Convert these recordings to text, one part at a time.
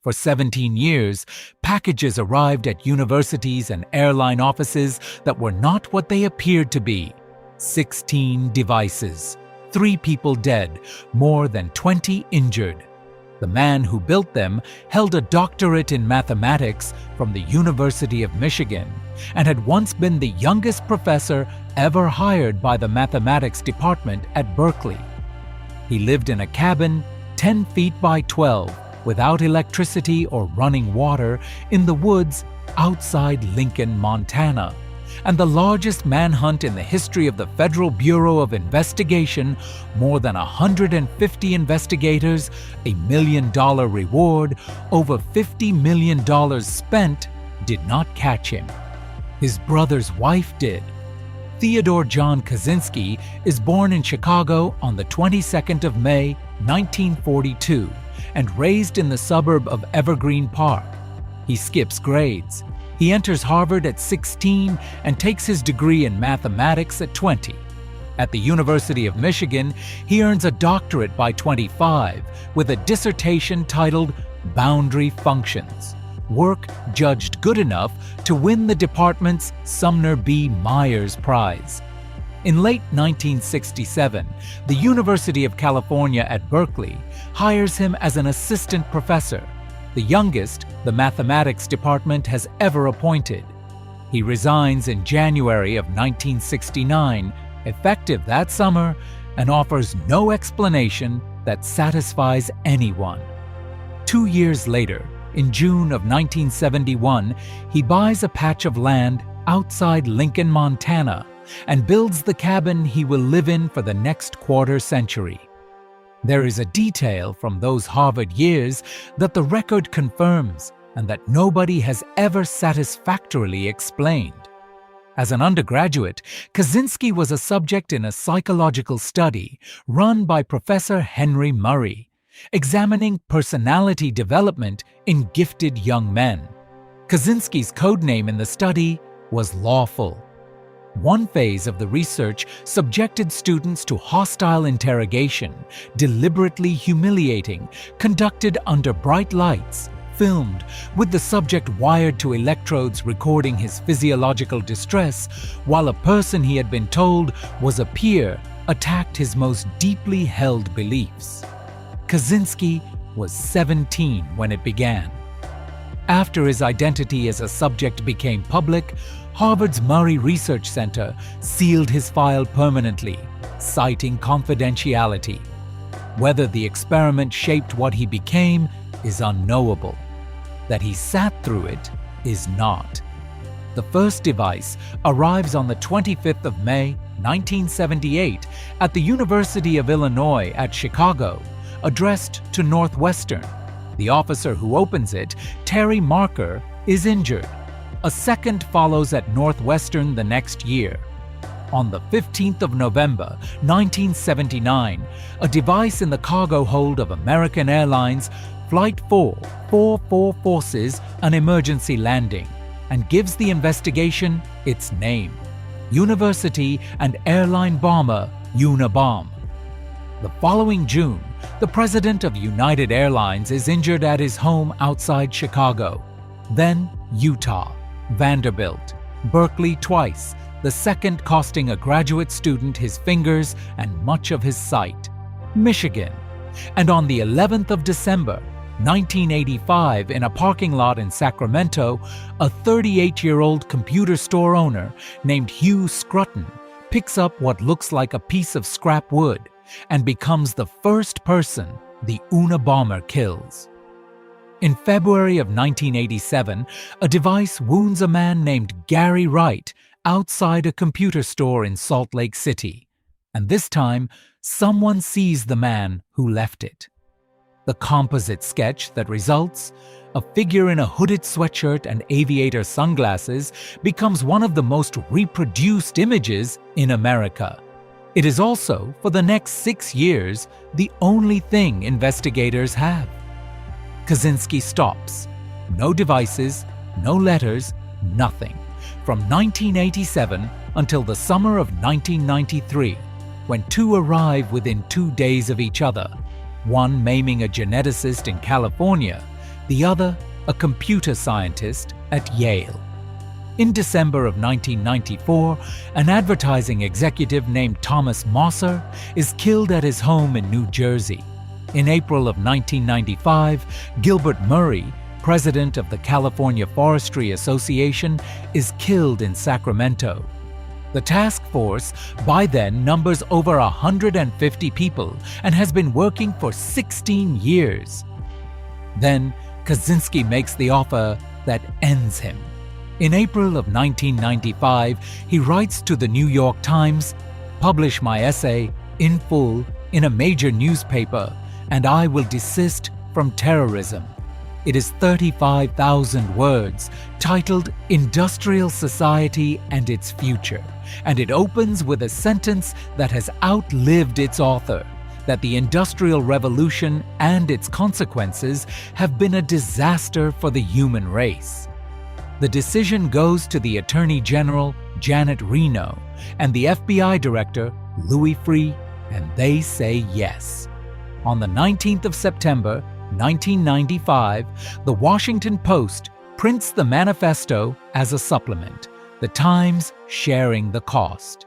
For 17 years, packages arrived at universities and airline offices that were not what they appeared to be. 16 devices, 3 people dead, more than 20 injured. The man who built them held a doctorate in mathematics from the University of Michigan and had once been the youngest professor ever hired by the mathematics department at Berkeley. He lived in a cabin 10 feet by 12, without electricity or running water, in the woods outside Lincoln, Montana. And the largest manhunt in the history of the Federal Bureau of Investigation, more than 150 investigators, $1 million reward, over $50 million spent, did not catch him. His brother's wife did. Theodore John Kaczynski is born in Chicago on the 22nd of May, 1942, and raised in the suburb of Evergreen Park. He skips grades. He enters Harvard at 16 and takes his degree in mathematics at 20. At the University of Michigan, he earns a doctorate by 25 with a dissertation titled Boundary Functions, work judged good enough to win the department's Sumner B. Myers Prize. In late 1967, the University of California at Berkeley hires him as an assistant professor, the youngest the mathematics department has ever appointed. He resigns in January of 1969, effective that summer, and offers no explanation that satisfies anyone. 2 years later, in June of 1971, he buys a patch of land outside Lincoln, Montana, and builds the cabin he will live in for the next quarter century. There is a detail from those Harvard years that the record confirms and that nobody has ever satisfactorily explained. As an undergraduate, Kaczynski was a subject in a psychological study run by Professor Henry Murray, examining personality development in gifted young men. Kaczynski's codename in the study was Lawful. One phase of the research subjected students to hostile interrogation, deliberately humiliating, conducted under bright lights, filmed, with the subject wired to electrodes recording his physiological distress, while a person he had been told was a peer attacked his most deeply held beliefs. Kaczynski was 17 when it began. After his identity as a subject became public, Harvard's Murray Research Center sealed his file permanently, citing confidentiality. Whether the experiment shaped what he became is unknowable. That he sat through it is not. The first device arrives on the 25th of May, 1978, at the University of Illinois at Chicago, addressed to Northwestern. The officer who opens it, Terry Marker, is injured. A second follows at Northwestern the next year. On the 15th of November, 1979, a device in the cargo hold of American Airlines Flight 444 forces an emergency landing and gives the investigation its name: University and Airline Bomber Unabomber. The following June, the president of United Airlines is injured at his home outside Chicago. Then Utah, Vanderbilt, Berkeley twice, the second costing a graduate student his fingers and much of his sight, Michigan, and on the 11th of December, 1985, in a parking lot in Sacramento, a 38-year-old computer store owner named Hugh Scruton picks up what looks like a piece of scrap wood and becomes the first person the Unabomber kills. In February of 1987, a device wounds a man named Gary Wright outside a computer store in Salt Lake City, and this time, someone sees the man who left it. The composite sketch that results, a figure in a hooded sweatshirt and aviator sunglasses, becomes one of the most reproduced images in America. It is also, for the next 6 years, the only thing investigators have. Kaczynski stops. No devices, no letters, nothing. From 1987 until the summer of 1993, when 2 arrive within 2 days of each other, one maiming a geneticist in California, the other a computer scientist at Yale. In December of 1994, an advertising executive named Thomas Mosser is killed at his home in New Jersey. In April of 1995, Gilbert Murray, president of the California Forestry Association, is killed in Sacramento. The task force by then numbers over 150 people and has been working for 16 years. Then, Kaczynski makes the offer that ends him. In April of 1995, he writes to the New York Times, "Publish my essay in full in a major newspaper, and I will desist from terrorism." It is 35,000 words, titled Industrial Society and Its Future, and it opens with a sentence that has outlived its author, that the Industrial Revolution and its consequences have been a disaster for the human race. The decision goes to the Attorney General, Janet Reno, and the FBI Director, Louis Freeh, and they say yes. On the 19th of September, 1995, the Washington Post prints the Manifesto as a supplement, the Times sharing the cost.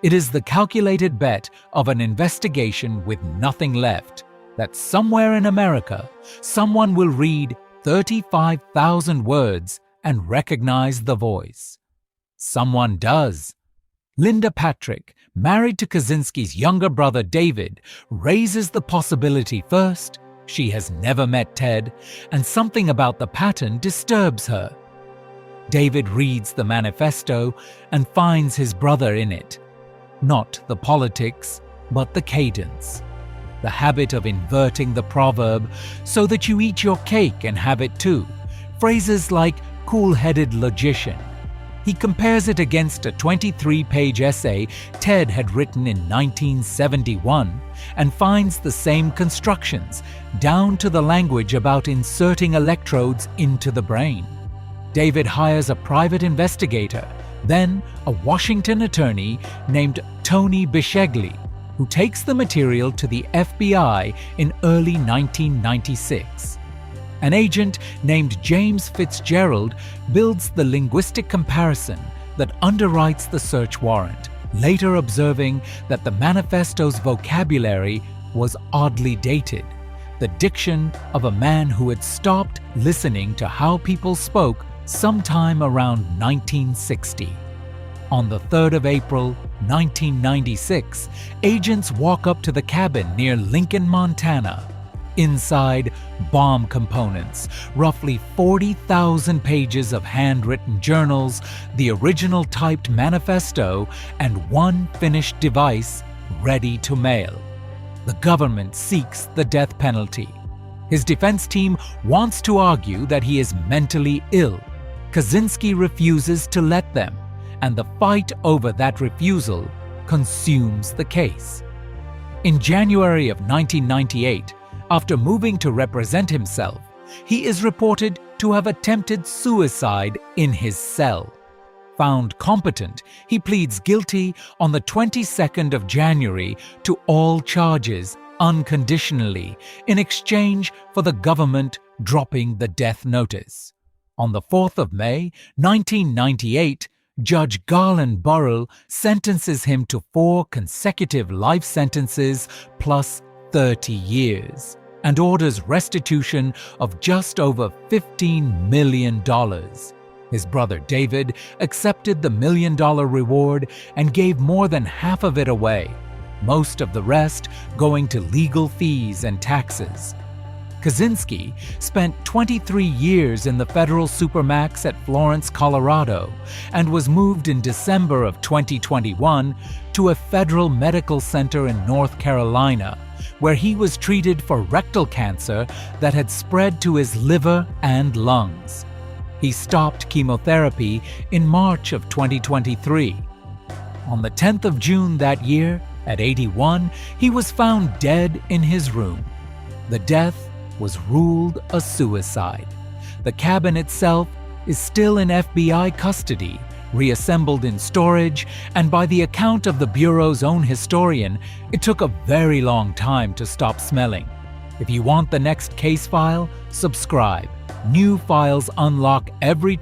It is the calculated bet of an investigation with nothing left, that somewhere in America, someone will read 35,000 words and recognize the voice. Someone does. Linda Patrick, married to Kaczynski's younger brother David, raises the possibility first. She has never met Ted, and something about the pattern disturbs her. David reads the manifesto and finds his brother in it. Not the politics, but the cadence. The habit of inverting the proverb so that you eat your cake and have it too. Phrases like cool-headed logician. He compares it against a 23-page essay Ted had written in 1971 and finds the same constructions, down to the language about inserting electrodes into the brain. David hires a private investigator, then a Washington attorney named Tony Bischegli, who takes the material to the FBI in early 1996. An agent named James Fitzgerald builds the linguistic comparison that underwrites the search warrant, later observing that the manifesto's vocabulary was oddly dated, the diction of a man who had stopped listening to how people spoke sometime around 1960. On the 3rd of April, 1996, agents walk up to the cabin near Lincoln, Montana. Inside, bomb components, roughly 40,000 pages of handwritten journals, the original typed manifesto, and one finished device ready to mail. The government seeks the death penalty. His defense team wants to argue that he is mentally ill. Kaczynski refuses to let them, and the fight over that refusal consumes the case. In January of 1998, after moving to represent himself, he is reported to have attempted suicide in his cell. Found competent, he pleads guilty on the 22nd of January to all charges unconditionally in exchange for the government dropping the death notice. On the 4th of May, 1998, Judge Garland Burrell sentences him to 4 consecutive life sentences plus 30 years and orders restitution of just over $15 million. His brother David accepted the $1 million reward and gave more than half of it away, most of the rest going to legal fees and taxes. Kaczynski spent 23 years in the federal supermax at Florence, Colorado, and was moved in December of 2021 to a federal medical center in North Carolina, where he was treated for rectal cancer that had spread to his liver and lungs. He stopped chemotherapy in March of 2023. On the 10th of June that year, at 81, he was found dead in his room. The death was ruled a suicide. The cabin itself is still in FBI custody, reassembled in storage, and by the account of the Bureau's own historian, it took a very long time to stop smelling. If you want the next case file, subscribe. New files unlock every